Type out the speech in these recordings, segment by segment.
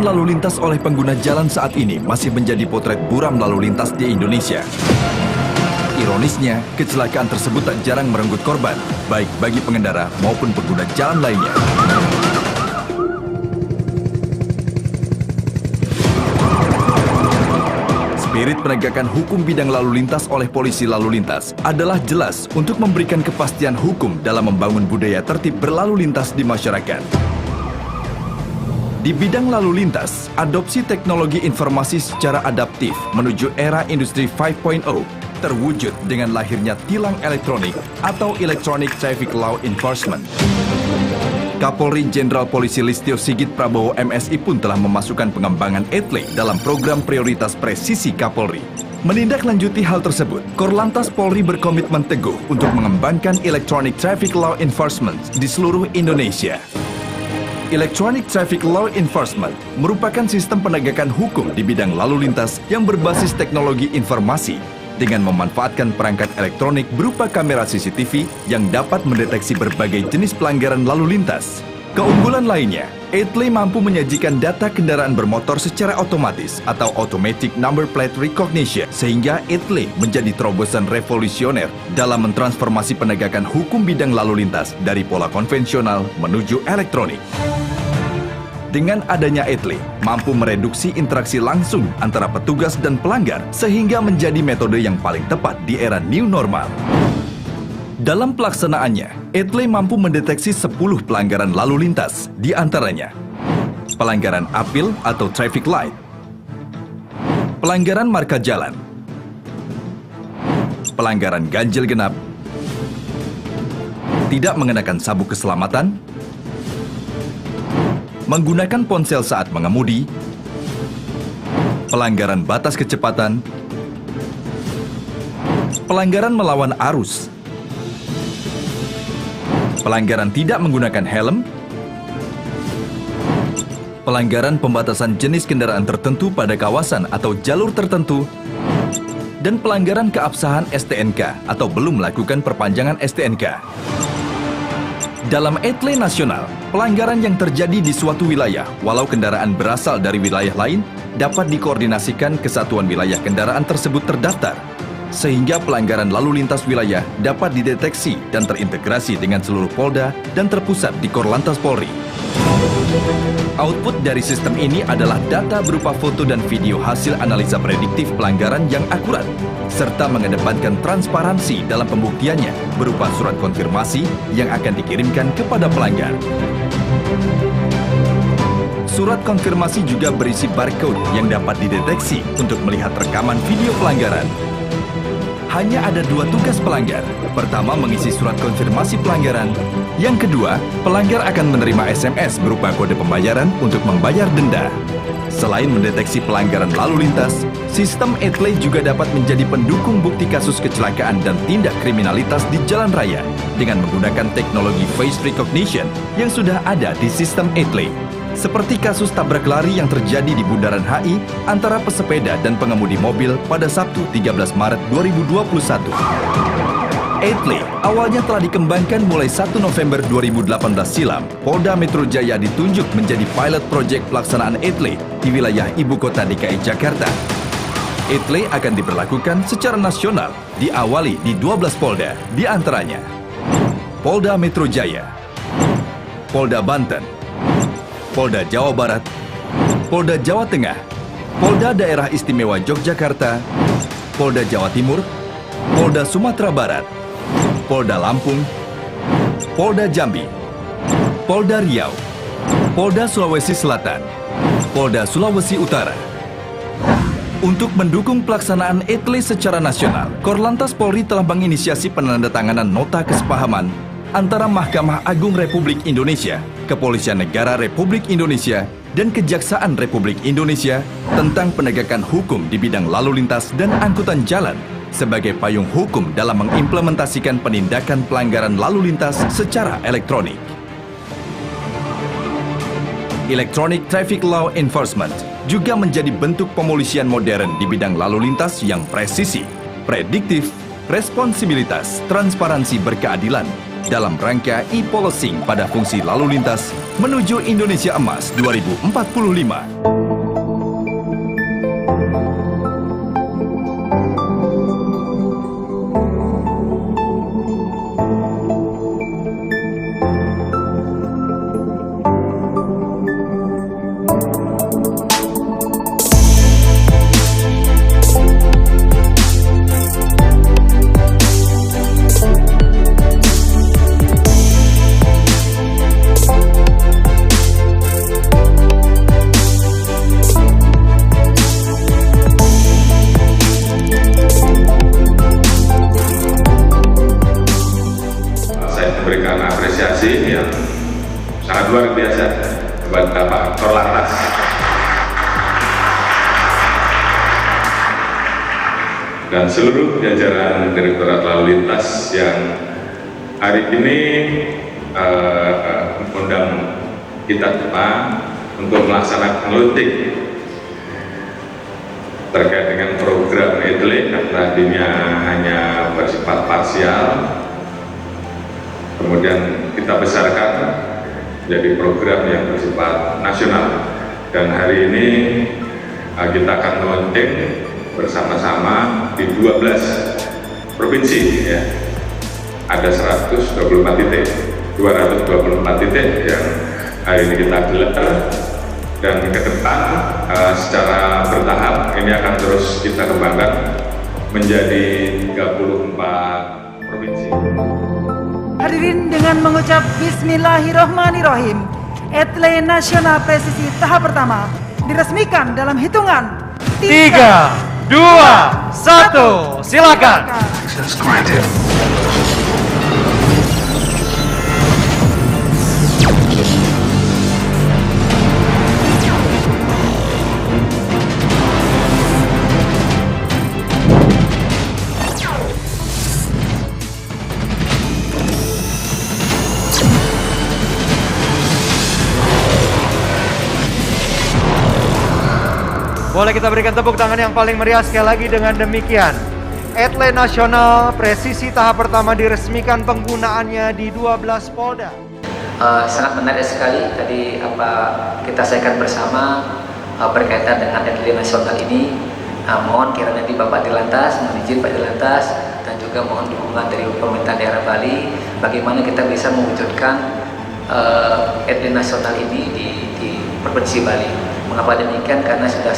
lalu lintas oleh pengguna jalan saat ini masih menjadi potret buram lalu lintas di Indonesia. Ironisnya, kecelakaan tersebut tak jarang merenggut korban, baik bagi pengendara maupun pengguna jalan lainnya. Spirit penegakan hukum bidang lalu lintas oleh polisi lalu lintas adalah jelas untuk memberikan kepastian hukum dalam membangun budaya tertib berlalu lintas di masyarakat. Di bidang lalu lintas, adopsi teknologi informasi secara adaptif menuju era industri 5.0 terwujud dengan lahirnya tilang elektronik atau Electronic Traffic Law Enforcement. Kapolri Jenderal Polisi Listio Sigit Prabowo MSI pun telah memasukkan pengembangan ETLE dalam program prioritas presisi Kapolri. Menindaklanjuti hal tersebut, Korlantas Polri berkomitmen teguh untuk mengembangkan Electronic Traffic Law Enforcement di seluruh Indonesia. Electronic Traffic Law Enforcement merupakan sistem penegakan hukum di bidang lalu lintas yang berbasis teknologi informasi dengan memanfaatkan perangkat elektronik berupa kamera CCTV yang dapat mendeteksi berbagai jenis pelanggaran lalu lintas. Keunggulan lainnya, ETLE mampu menyajikan data kendaraan bermotor secara otomatis atau Automatic Number Plate Recognition, sehingga ETLE menjadi terobosan revolusioner dalam mentransformasi penegakan hukum bidang lalu lintas dari pola konvensional menuju elektronik. Dengan adanya ETLE, mampu mereduksi interaksi langsung antara petugas dan pelanggar sehingga menjadi metode yang paling tepat di era new normal. Dalam pelaksanaannya, ETLE mampu mendeteksi 10 pelanggaran lalu lintas, di antaranya pelanggaran apil atau traffic light, pelanggaran marka jalan, pelanggaran ganjil genap, tidak mengenakan sabuk keselamatan, menggunakan ponsel saat mengemudi, pelanggaran batas kecepatan, pelanggaran melawan arus, pelanggaran tidak menggunakan helm, pelanggaran pembatasan jenis kendaraan tertentu pada kawasan atau jalur tertentu, dan pelanggaran keabsahan STNK atau belum melakukan perpanjangan STNK. Dalam ETLE nasional, pelanggaran yang terjadi di suatu wilayah, walau kendaraan berasal dari wilayah lain, dapat dikoordinasikan ke satuan wilayah kendaraan tersebut terdaftar, sehingga pelanggaran lalu lintas wilayah dapat dideteksi dan terintegrasi dengan seluruh Polda dan terpusat di Korlantas Polri. Output dari sistem ini adalah data berupa foto dan video hasil analisa prediktif pelanggaran yang akurat, serta mengedepankan transparansi dalam pembuktiannya berupa surat konfirmasi yang akan dikirimkan kepada pelanggar. Surat konfirmasi juga berisi barcode yang dapat dideteksi untuk melihat rekaman video pelanggaran. Hanya ada 2 tugas pelanggar. Pertama, mengisi surat konfirmasi pelanggaran. Yang kedua, pelanggar akan menerima SMS berupa kode pembayaran untuk membayar denda. Selain mendeteksi pelanggaran lalu lintas, sistem ETLE juga dapat menjadi pendukung bukti kasus kecelakaan dan tindak kriminalitas di jalan raya dengan menggunakan teknologi face recognition yang sudah ada di sistem ETLE. Seperti kasus tabrak lari yang terjadi di Bundaran HI antara pesepeda dan pengemudi mobil pada Sabtu 13 Maret 2021. ETLE awalnya telah dikembangkan mulai 1 November 2018 silam. Polda Metro Jaya ditunjuk menjadi pilot project pelaksanaan ETLE di wilayah Ibu Kota DKI Jakarta. ETLE akan diberlakukan secara nasional, diawali di 12 Polda, di antaranya Polda Metro Jaya, Polda Banten, Polda Jawa Barat, Polda Jawa Tengah, Polda Daerah Istimewa Yogyakarta, Polda Jawa Timur, Polda Sumatera Barat, Polda Lampung, Polda Jambi, Polda Riau, Polda Sulawesi Selatan, Polda Sulawesi Utara. Untuk mendukung pelaksanaan ETLE secara nasional, Korlantas Polri telah menginisiasi penandatanganan nota kesepahaman antara Mahkamah Agung Republik Indonesia, Kepolisian Negara Republik Indonesia, dan Kejaksaan Republik Indonesia tentang penegakan hukum di bidang lalu lintas dan angkutan jalan sebagai payung hukum dalam mengimplementasikan penindakan pelanggaran lalu lintas secara elektronik. Electronic Traffic Law Enforcement juga menjadi bentuk pemolisian modern di bidang lalu lintas yang presisi, prediktif, responsibilitas, transparansi, berkeadilan dalam rangka e-policing pada fungsi lalu lintas menuju Indonesia Emas 2045. apresiasi yang sangat luar biasa kepada Pak Korlantas. Dan seluruh jajaran Direktorat Lalu Lintas yang hari ini undang kita semua untuk melaksanakan launching terkait dengan program EDLE yang tadinya hanya bersifat parsial, kemudian kita besarkan menjadi program yang bersifat nasional, dan hari ini kita akan launching bersama-sama di 12 provinsi ya. Ada 124 titik, 224 titik yang hari ini kita gelar, dan ke depan secara bertahap ini akan terus kita kembangkan menjadi 34 provinsi. Hadirin, dengan mengucap Bismillahirrohmanirrohim, EDLE Nasional Presisi tahap pertama diresmikan dalam hitungan 3, 2, 1, silakan. Boleh kita berikan tepuk tangan yang paling meriah sekali lagi. Dengan demikian, EDLE Nasional Presisi tahap pertama diresmikan penggunaannya di 12 Polda. Sangat menarik sekali tadi apa kita sampaikan bersama berkaitan dengan EDLE Nasional ini. Mohon kiranya di Bapak Dirlantas, mohon izin Pak Dirlantas, dan juga mohon dukungan dari pemerintah daerah Bali bagaimana kita bisa mewujudkan EDLE Nasional ini di Provinsi Bali. Mengapa demikian? Karena sudah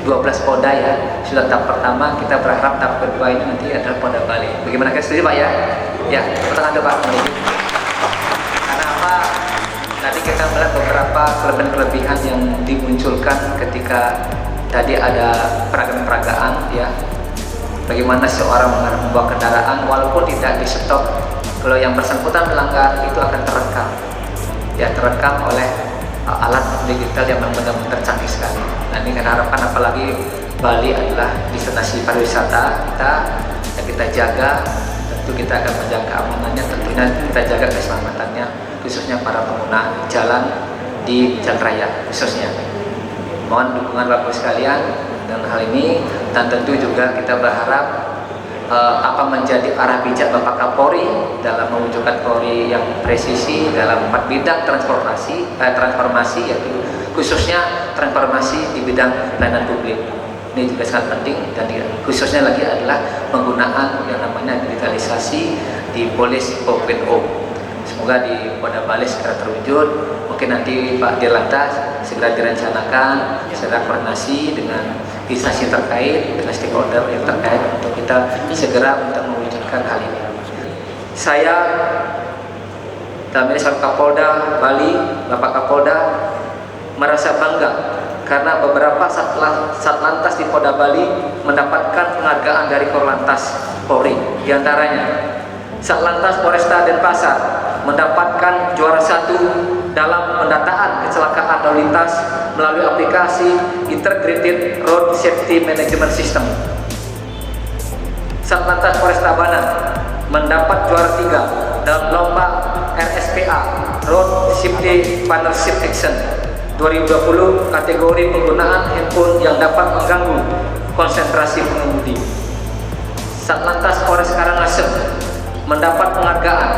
12 Polda ya, sudah tahap pertama, kita berharap tahap kedua ini nanti adalah Polda Bali. Bagaimana, kalian setuju Pak ya? Ya, pertanyaan Pak. Karena apa? Nanti kita melihat beberapa kelebihan-kelebihan yang dimunculkan ketika tadi ada peragaan-peragaan ya. Bagaimana seorang membawa kendaraan walaupun tidak di stop, kalau yang bersangkutan melanggar itu akan terekam. Ya, terekam oleh alat digital yang benar-benar tercanggih sekali. Nah, ini kita harapkan, apalagi Bali adalah destinasi pariwisata kita jaga, tentu kita akan menjaga keamanannya, tentunya kita jaga keselamatannya, khususnya para pengguna jalan di jalan raya khususnya. Mohon dukungan Bapak sekalian dalam hal ini, dan tentu juga kita berharap apa menjadi arah bijak Bapak Kapolri dalam mewujudkan Polri yang presisi dalam 4 bidang transformasi, yaitu khususnya transformasi di bidang pelayanan publik. Ini juga sangat penting, dan khususnya lagi adalah penggunaan yang namanya digitalisasi di Polis 4.0. Semoga di Polda Bali segera terwujud. Mungkin nanti Pak Dirlantas segera direncanakan, segera koordinasi dengan instansi terkait, dengan stakeholder yang terkait untuk kita segera untuk mewujudkan hal ini. Saya dalam ini sebagai Kapolda Bali, Bapak Kapolda, merasa bangga karena beberapa satlantas di Polda Bali mendapatkan penghargaan dari Korlantas Polri. Di antaranya Satlantas Polresta Denpasar mendapatkan juara 1 dalam pendataan kecelakaan lalu lintas melalui aplikasi Integrated Road Safety Management System. Satlantas Polresta Banan mendapat juara 3 dalam lomba RSPA Road Safety Partnership Action 2020 kategori penggunaan handphone yang dapat mengganggu konsentrasi pengemudi. Satlantas Polres Karangasem mendapat penghargaan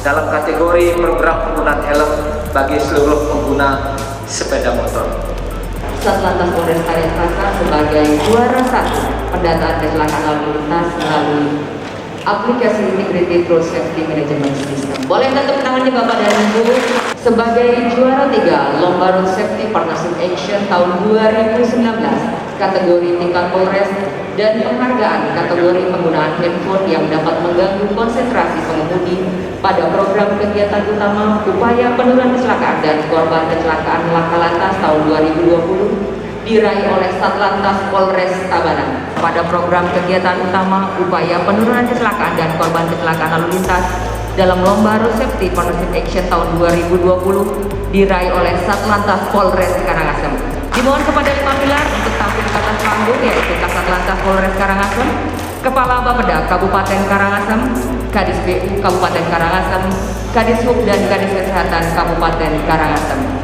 dalam kategori program penggunaan helm bagi seluruh pengguna sepeda motor. Satlantas Polres Denpasar sebagai juara 1 pendataan kecelakaan lalu lintas melalui aplikasi Integrated Road Safety Management System. Boleh tepuk tangannya Bapak dan Ibu. Sebagai juara 3 Lomba Road Safety Partnership Action tahun 2019 kategori tingkat Polres, dan penghargaan kategori penggunaan handphone yang dapat mengganggu konsentrasi pengemudi pada program kegiatan utama upaya penurunan kecelakaan dan korban kecelakaan laka lantas tahun 2020 diraih oleh Satlantas Polres Tabanan. Pada program kegiatan utama upaya penurunan kecelakaan dan korban kecelakaan lalu lintas dalam lomba Road Safety Partnership Action tahun 2020 diraih oleh Satlantas Polres Karangasem. Dimohon kepada 5 pilar untuk tampil ke atas panggung, yaitu Kasatlantas Polres Karangasem, Kepala Bapeda Kabupaten Karangasem, Kadis BU Kabupaten Karangasem, Kadis Hub dan Kadis Kesehatan Kabupaten Karangasem.